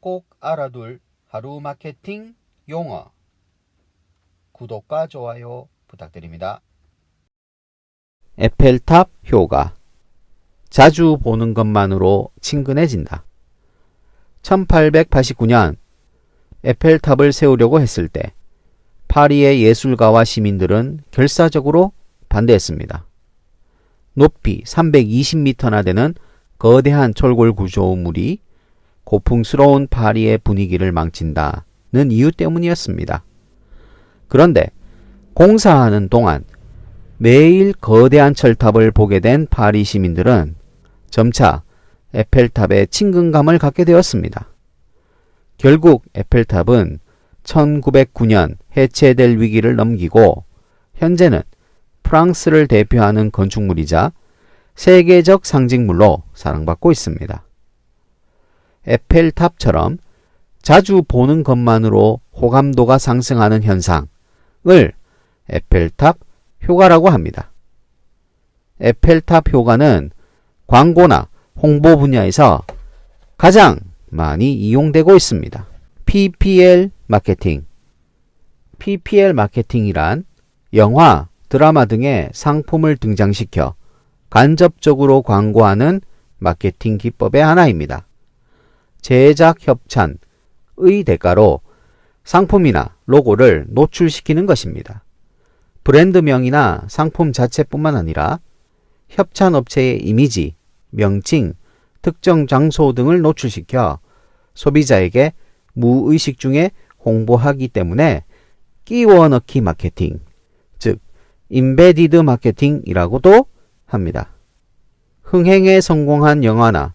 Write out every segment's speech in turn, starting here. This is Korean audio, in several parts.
꼭 알아둘 하루 마케팅 용어. 구독과 좋아요 부탁드립니다. 에펠탑 효과. 자주 보는 것만으로 친근해진다. 1889년 에펠탑을 세우려고 했을 때 파리의 예술가와 시민들은 결사적으로 반대했습니다. 높이 320m나 되는 거대한 철골 구조물이 고풍스러운 파리의 분위기를 망친다는 이유 때문이었습니다. 그런데 공사하는 동안 매일 거대한 철탑을 보게 된 파리 시민들은 점차 에펠탑에 친근감을 갖게 되었습니다. 결국 에펠탑은 1909년 해체될 위기를 넘기고 현재는 프랑스를 대표하는 건축물이자 세계적 상징물로 사랑받고 있습니다. 에펠탑처럼 자주 보는 것만으로 호감도가 상승하는 현상을 에펠탑 효과라고 합니다. 에펠탑 효과는 광고나 홍보 분야에서 가장 많이 이용되고 있습니다. PPL 마케팅. PPL 마케팅이란 영화, 드라마 등의 상품을 등장시켜 간접적으로 광고하는 마케팅 기법의 하나입니다. 제작 협찬의 대가로 상품이나 로고를 노출시키는 것입니다. 브랜드명이나 상품 자체뿐만 아니라 협찬업체의 이미지, 명칭, 특정 장소 등을 노출시켜 소비자에게 무의식 중에 홍보하기 때문에 끼워 넣기 마케팅, 즉 임베디드 마케팅이라고도 합니다. 흥행에 성공한 영화나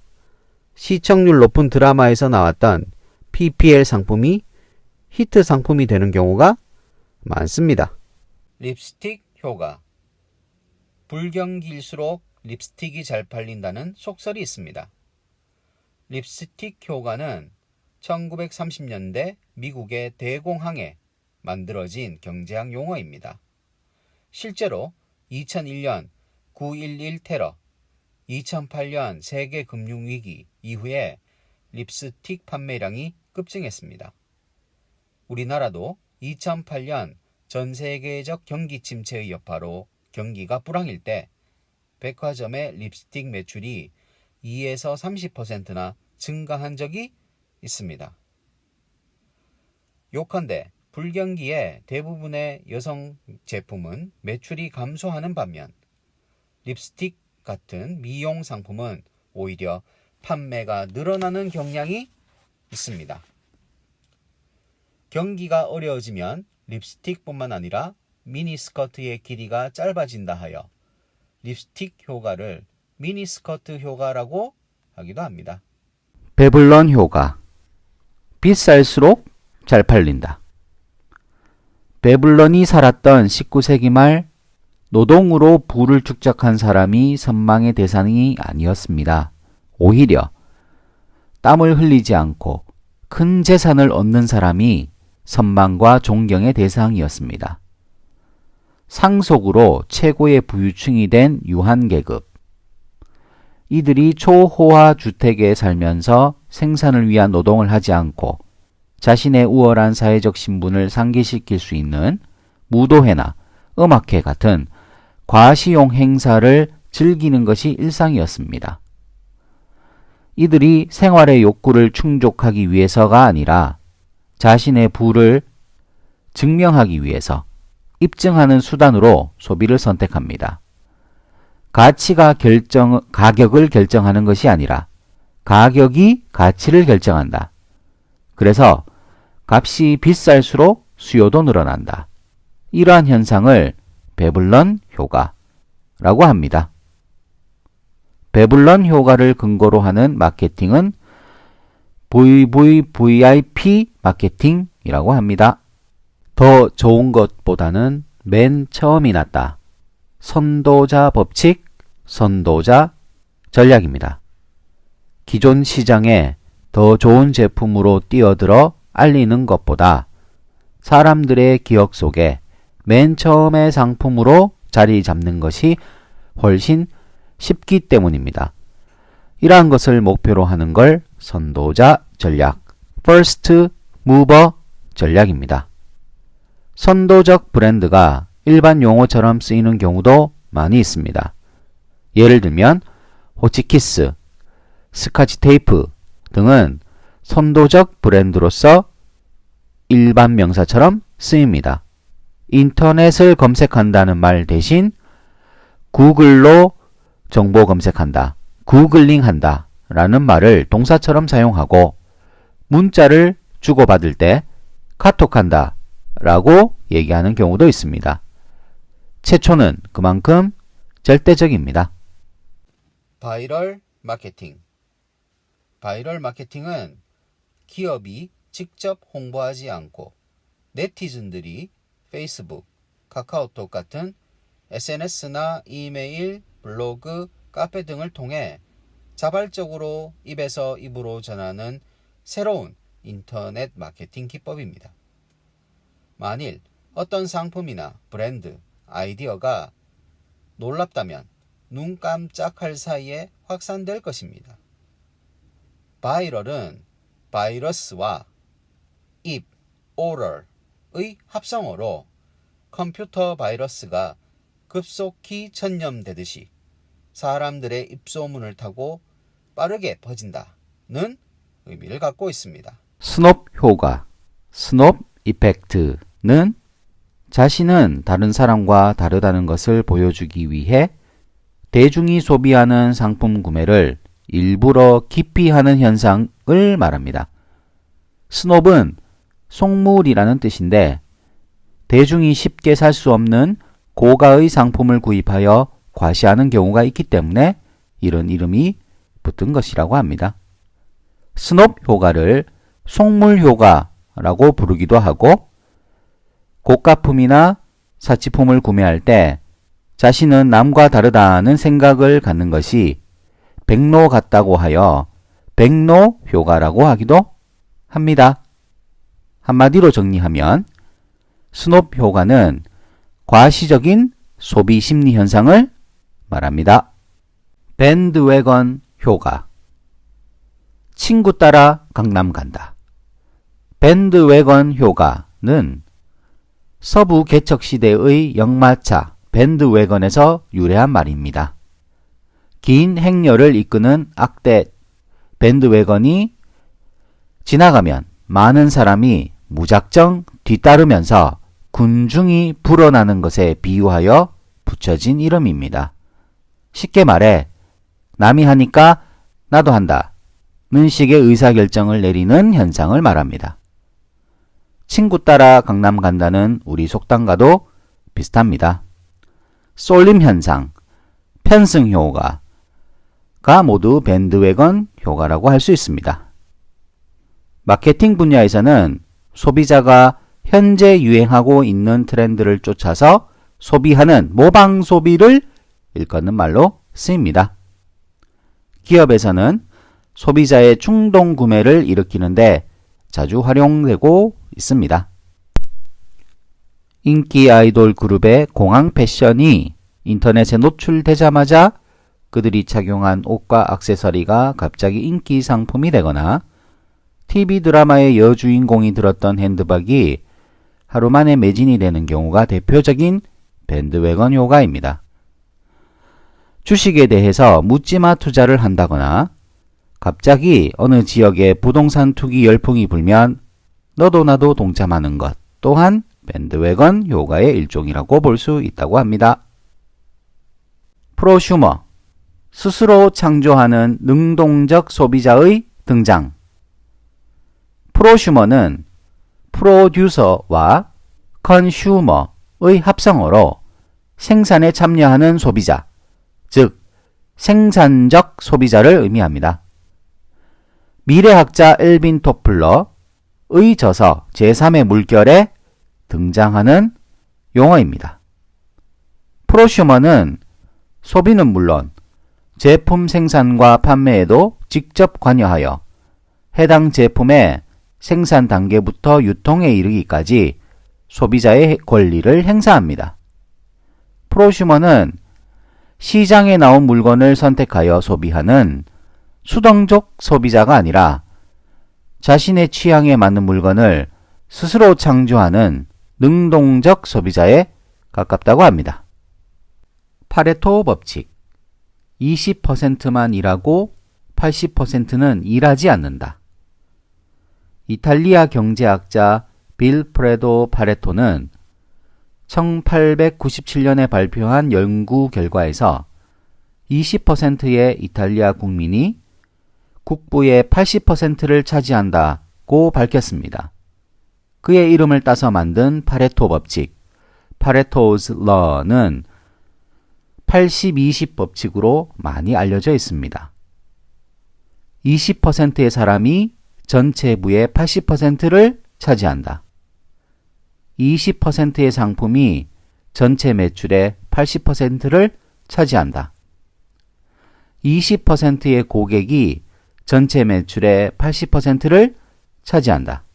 시청률 높은 드라마에서 나왔던 PPL 상품이 히트 상품이 되는 경우가 많습니다. 립스틱 효과. 불경기일수록 립스틱이 잘 팔린다는 속설이 있습니다. 립스틱 효과는 1930년대 미국의 대공황에 만들어진 경제학 용어입니다. 실제로 2001년 9.11 테러, 2008년 세계 금융위기 이후에 립스틱 판매량이 급증했습니다. 우리나라도 2008년 전 세계적 경기 침체의 여파로 경기가 불황일 때 백화점의 립스틱 매출이 2에서 30%나 증가한 적이 있습니다. 요컨대 불경기에 대부분의 여성 제품은 매출이 감소하는 반면 립스틱 같은 미용 상품은 오히려 판매가 늘어나는 경향이 있습니다. 경기가 어려워지면 립스틱뿐만 아니라 미니스커트의 길이가 짧아진다 하여 립스틱 효과를 미니스커트 효과라고 하기도 합니다. 배블론 효과. 비쌀수록 잘 팔린다. 베블론이 살았던 19세기 말 노동으로 부를 축적한 사람이 선망의 대상이 아니었습니다. 오히려 땀을 흘리지 않고 큰 재산을 얻는 사람이 선망과 존경의 대상이었습니다. 상속으로 최고의 부유층이 된 유한계급. 이들이 초호화 주택에 살면서 생산을 위한 노동을 하지 않고 자신의 우월한 사회적 신분을 상기시킬 수 있는 무도회나 음악회 같은 과시용 행사를 즐기는 것이 일상이었습니다. 이들이 생활의 욕구를 충족하기 위해서가 아니라 자신의 부를 증명하기 위해서 입증하는 수단으로 소비를 선택합니다. 가격을 결정하는 것이 아니라 가격이 가치를 결정한다. 그래서 값이 비쌀수록 수요도 늘어난다. 이러한 현상을 베블론 효과라고 합니다. 베블론 효과를 근거로 하는 마케팅은 VVVIP 마케팅이라고 합니다. 더 좋은 것보다는 맨 처음이 낫다. 선도자 법칙, 선도자 전략입니다. 기존 시장에 더 좋은 제품으로 뛰어들어 알리는 것보다 사람들의 기억 속에 맨 처음의 상품으로 자리 잡는 것이 훨씬 쉽기 때문입니다. 이러한 것을 목표로 하는 걸 선도자 전략, First Mover 전략입니다. 선도적 브랜드가 일반 용어처럼 쓰이는 경우도 많이 있습니다. 예를 들면 호치키스, 스카치 테이프 등은 선도적 브랜드로서 일반 명사처럼 쓰입니다. 인터넷을 검색한다는 말 대신 구글로 정보 검색한다, 구글링한다 라는 말을 동사처럼 사용하고 문자를 주고받을 때 카톡한다 라고 얘기하는 경우도 있습니다. 최초는 그만큼 절대적입니다. 바이럴 마케팅. 바이럴 마케팅은 기업이 직접 홍보하지 않고 네티즌들이 페이스북, 카카오톡 같은 SNS나 이메일, 블로그, 카페 등을 통해 자발적으로 입에서 입으로 전하는 새로운 인터넷 마케팅 기법입니다. 만일 어떤 상품이나 브랜드, 아이디어가 놀랍다면 눈 깜짝할 사이에 확산될 것입니다. 바이럴은 바이러스와 입, oral의 합성어로 컴퓨터 바이러스가 급속히 전염되듯이 사람들의 입소문을 타고 빠르게 퍼진다는 의미를 갖고 있습니다. 스놉 효과, 스놉 이펙트는 자신은 다른 사람과 다르다는 것을 보여주기 위해 대중이 소비하는 상품 구매를 일부러 기피 하는 현상을 말합니다. 스놉은 속물이라는 뜻인데 대중이 쉽게 살 수 없는 고가의 상품을 구입하여 과시하는 경우가 있기 때문에 이런 이름이 붙은 것이라고 합니다. 스놉 효과를 속물 효과라고 부르기도 하고 고가품이나 사치품을 구매할 때 자신은 남과 다르다는 생각을 갖는 것이 백로 같다고 하여 백로 효과라고 하기도 합니다. 한마디로 정리하면 스놉 효과는 과시적인 소비 심리 현상을 말합니다. 밴드웨건 효과. 친구 따라 강남 간다. 밴드웨건 효과는 서부 개척시대의 역마차 밴드웨건에서 유래한 말입니다. 긴 행렬을 이끄는 악대 밴드웨건이 지나가면 많은 사람이 무작정 뒤따르면서 군중이 불어나는 것에 비유하여 붙여진 이름입니다. 쉽게 말해 남이 하니까 나도 한다는 식의 의사결정을 내리는 현상을 말합니다. 친구 따라 강남 간다는 우리 속담과도 비슷합니다. 쏠림 현상, 편승 효과가 모두 밴드웨건 효과라고 할 수 있습니다. 마케팅 분야에서는 소비자가 현재 유행하고 있는 트렌드를 쫓아서 소비하는 모방 소비를 일컫는 말로 쓰입니다. 기업에서는 소비자의 충동 구매를 일으키는데 자주 활용되고 있습니다. 인기 아이돌 그룹의 공항 패션이 인터넷에 노출되자마자 그들이 착용한 옷과 액세서리가 갑자기 인기 상품이 되거나 TV 드라마의 여주인공이 들었던 핸드박이 하루 만에 매진이 되는 경우가 대표적인 밴드웨건 효과입니다. 주식에 대해서 묻지마 투자를 한다거나 갑자기 어느 지역에 부동산 투기 열풍이 불면 너도 나도 동참하는 것 또한 밴드웨건 효과의 일종이라고 볼 수 있다고 합니다. 프로슈머, 스스로 창조하는 능동적 소비자의 등장. 프로슈머는 프로듀서와 컨슈머의 합성어로 생산에 참여하는 소비자, 즉 생산적 소비자를 의미합니다. 미래학자 엘빈 토플러의 저서 제3의 물결에 등장하는 용어입니다. 프로슈머는 소비는 물론 제품 생산과 판매에도 직접 관여하여 해당 제품의 생산 단계부터 유통에 이르기까지 소비자의 권리를 행사합니다. 프로슈머는 시장에 나온 물건을 선택하여 소비하는 수동적 소비자가 아니라 자신의 취향에 맞는 물건을 스스로 창조하는 능동적 소비자에 가깝다고 합니다. 파레토 법칙. 20%만 일하고 80%는 일하지 않는다. 이탈리아 경제학자 빌프레도 파레토는 1897년에 발표한 연구 결과에서 20%의 이탈리아 국민이 국부의 80%를 차지한다고 밝혔습니다. 그의 이름을 따서 만든 파레토 법칙, 파레토's Law는 80-20 법칙으로 많이 알려져 있습니다. 20%의 사람이 전체 부의 80%를 차지한다. 20%의 상품이 전체 매출의 80%를 차지한다. 20%의 고객이 전체 매출의 80%를 차지한다.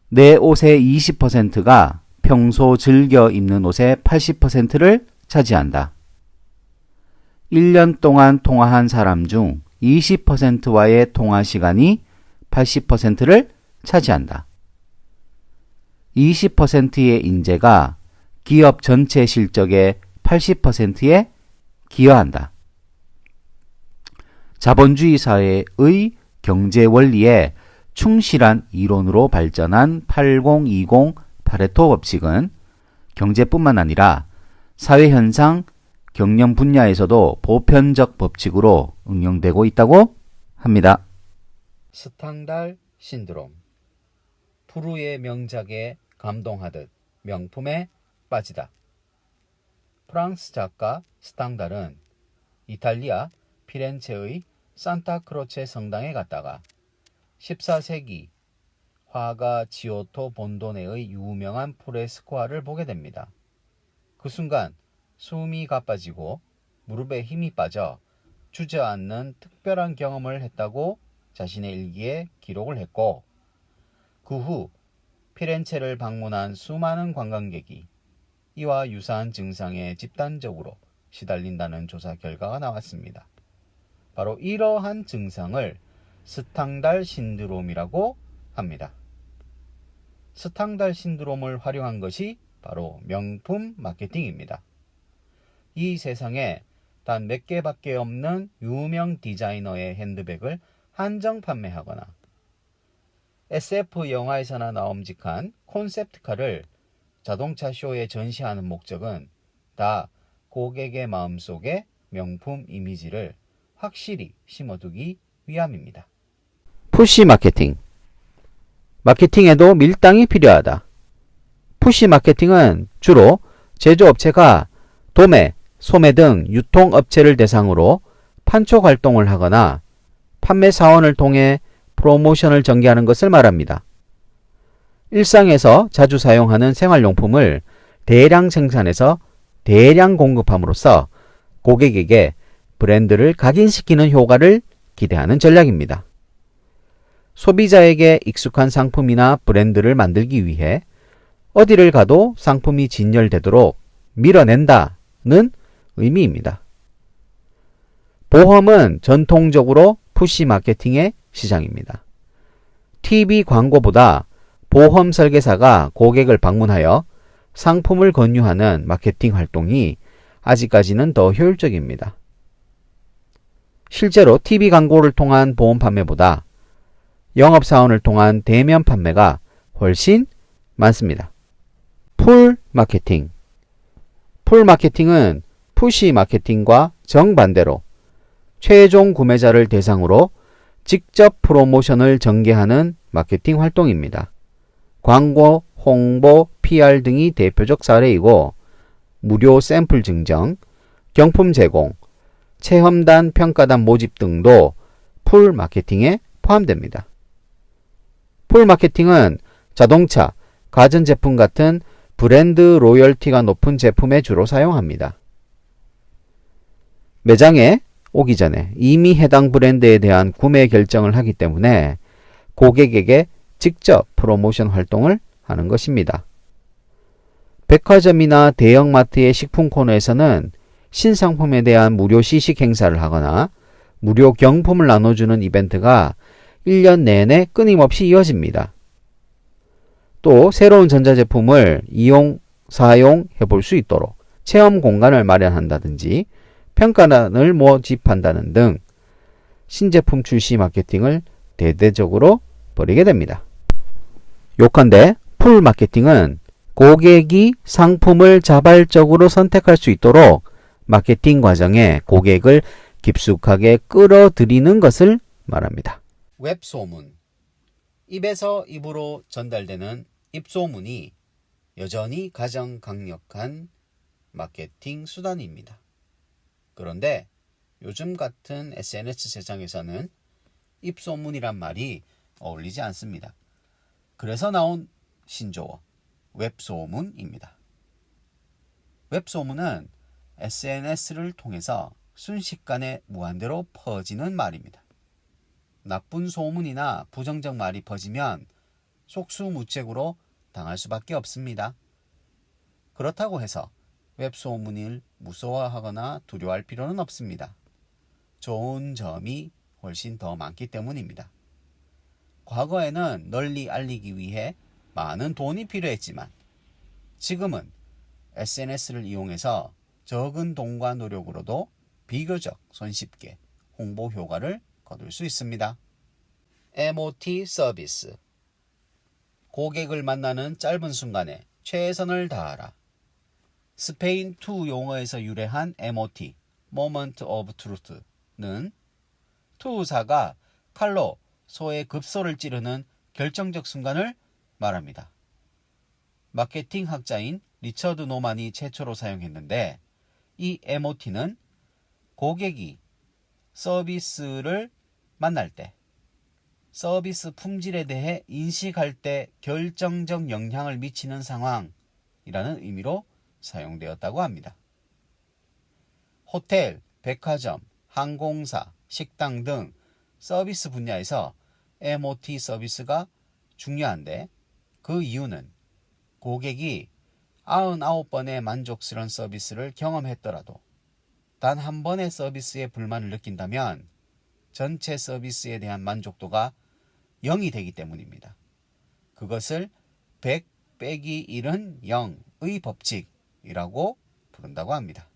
내 옷의 20%가 평소 즐겨 입는 옷의 80%를 차지한다. 1년 동안 통화한 사람 중 20%와의 통화 시간이 80%를 차지한다. 20%의 인재가 기업 전체 실적의 80%에 기여한다. 자본주의 사회의 경제 원리에 충실한 이론으로 발전한 80-20 파레토 법칙은 경제뿐만 아니라 사회현상, 경영 분야에서도 보편적 법칙으로 응용되고 있다고 합니다. 스탕달 신드롬. 프루의 명작에 감동하듯 명품에 빠지다. 프랑스 작가 스탕달은 이탈리아 피렌체의 산타크로체 성당에 갔다가 14세기 화가 지오토 본도네의 유명한 프레스코화를 보게 됩니다. 그 순간 숨이 가빠지고 무릎에 힘이 빠져 주저앉는 특별한 경험을 했다고 자신의 일기에 기록을 했고, 그 후 피렌체를 방문한 수많은 관광객이 이와 유사한 증상에 집단적으로 시달린다는 조사 결과가 나왔습니다. 바로 이러한 증상을 스탕달 신드롬이라고 합니다. 스탕달 신드롬을 활용한 것이 바로 명품 마케팅입니다. 이 세상에 단 몇 개밖에 없는 유명 디자이너의 핸드백을 한정 판매하거나 SF 영화에서나 나옴직한 콘셉트카를 자동차 쇼에 전시하는 목적은 다 고객의 마음속에 명품 이미지를 확실히 심어두기 위함입니다. 푸시 마케팅. 마케팅에도 밀당이 필요하다. 푸시 마케팅은 주로 제조업체가 도매, 소매 등 유통업체를 대상으로 판촉 활동을 하거나 판매 사원을 통해 프로모션을 전개하는 것을 말합니다. 일상에서 자주 사용하는 생활용품을 대량 생산해서 대량 공급함으로써 고객에게 브랜드를 각인시키는 효과를 기대하는 전략입니다. 소비자에게 익숙한 상품이나 브랜드를 만들기 위해 어디를 가도 상품이 진열되도록 밀어낸다는 의미입니다. 보험은 전통적으로 푸시 마케팅의 시장입니다. TV 광고보다 보험 설계사가 고객을 방문하여 상품을 권유하는 마케팅 활동이 아직까지는 더 효율적입니다. 실제로 TV 광고를 통한 보험 판매보다 영업사원을 통한 대면 판매가 훨씬 많습니다. 풀 마케팅. 풀 마케팅은 푸시 마케팅과 정반대로 최종 구매자를 대상으로 직접 프로모션을 전개하는 마케팅 활동입니다. 광고, 홍보, PR 등이 대표적 사례이고, 무료 샘플 증정, 경품 제공, 체험단, 평가단 모집 등도 풀 마케팅에 포함됩니다. 풀 마케팅은 자동차, 가전제품 같은 브랜드 로열티가 높은 제품에 주로 사용합니다. 매장에 오기 전에 이미 해당 브랜드에 대한 구매 결정을 하기 때문에 고객에게 직접 프로모션 활동을 하는 것입니다. 백화점이나 대형마트의 식품 코너에서는 신상품에 대한 무료 시식 행사를 하거나 무료 경품을 나눠주는 이벤트가 1년 내내 끊임없이 이어집니다. 또 새로운 전자제품을 사용해 볼 수 있도록 체험 공간을 마련한다든지 평가단을 모집한다는 등 신제품 출시 마케팅을 대대적으로 벌이게 됩니다. 요컨대 풀 마케팅은 고객이 상품을 자발적으로 선택할 수 있도록 마케팅 과정에 고객을 깊숙하게 끌어들이는 것을 말합니다. 웹소문. 입에서 입으로 전달되는 입소문이 여전히 가장 강력한 마케팅 수단입니다. 그런데 요즘 같은 SNS 세상에서는 입소문이란 말이 어울리지 않습니다. 그래서 나온 신조어, 웹소문입니다. 웹소문은 SNS를 통해서 순식간에 무한대로 퍼지는 말입니다. 나쁜 소문이나 부정적 말이 퍼지면 속수무책으로 당할 수밖에 없습니다. 그렇다고 해서 웹소문을 무서워하거나 두려워할 필요는 없습니다. 좋은 점이 훨씬 더 많기 때문입니다. 과거에는 널리 알리기 위해 많은 돈이 필요했지만 지금은 SNS를 이용해서 적은 돈과 노력으로도 비교적 손쉽게 홍보 효과를 거둘 수 있습니다. MOT 서비스. 고객을 만나는 짧은 순간에 최선을 다하라. 스페인 투 용어에서 유래한 MOT, Moment of Truth는 투사가 칼로 소의 급소를 찌르는 결정적 순간을 말합니다. 마케팅 학자인 리처드 노만이 최초로 사용했는데 이 MOT는 고객이 서비스를 만날 때, 서비스 품질에 대해 인식할 때 결정적 영향을 미치는 상황이라는 의미로 사용되었다고 합니다. 호텔, 백화점, 항공사, 식당 등 서비스 분야에서 MOT 서비스가 중요한데 그 이유는 고객이 99번의 만족스러운 서비스를 경험했더라도 단 한 번의 서비스에 불만을 느낀다면 전체 서비스에 대한 만족도가 0이 되기 때문입니다. 그것을 100 빼기 1은 0의 법칙이라고 부른다고 합니다.